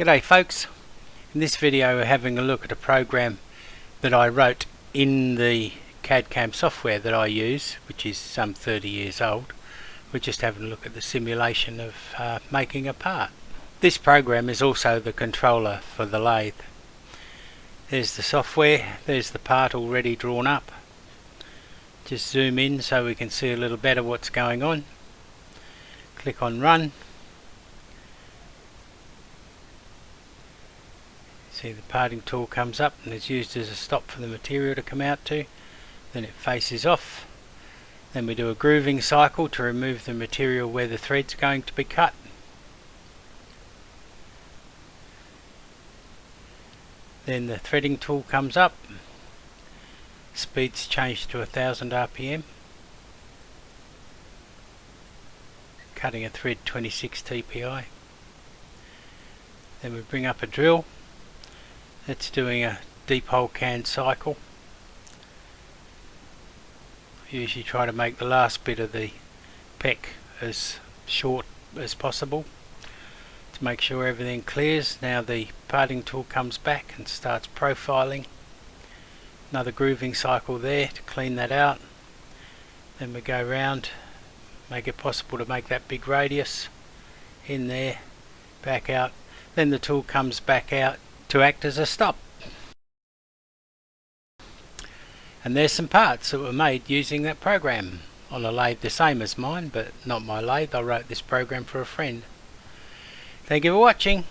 G'day folks, in this video we're having a look at a program that I wrote in the CAD CAM software that I use, which is some 30 years old. We're just having a look at the simulation of making a part. This program is also the controller for the lathe. There's the software, there's the part already drawn up. Just zoom in so we can see a little better what's going on. Click on run. See the parting tool comes up and is used as a stop for the material to come out to. Then it faces off. Then we do a grooving cycle to remove the material where the thread's going to be cut. Then the threading tool comes up. Speed's changed to 1000 RPM. Cutting a thread 26 TPI. Then we bring up a drill. That's doing a deep hole can cycle. I usually try to make the last bit of the peck as short as possible to make sure everything clears. Now the parting tool comes back and starts profiling. Another grooving cycle there to clean that out. Then we go round, make it possible to make that big radius in there, back out. Then the tool comes back out to act as a stop. And there's some parts that were made using that program on a lathe the same as mine, but not my lathe. I wrote this program for a friend. Thank you for watching.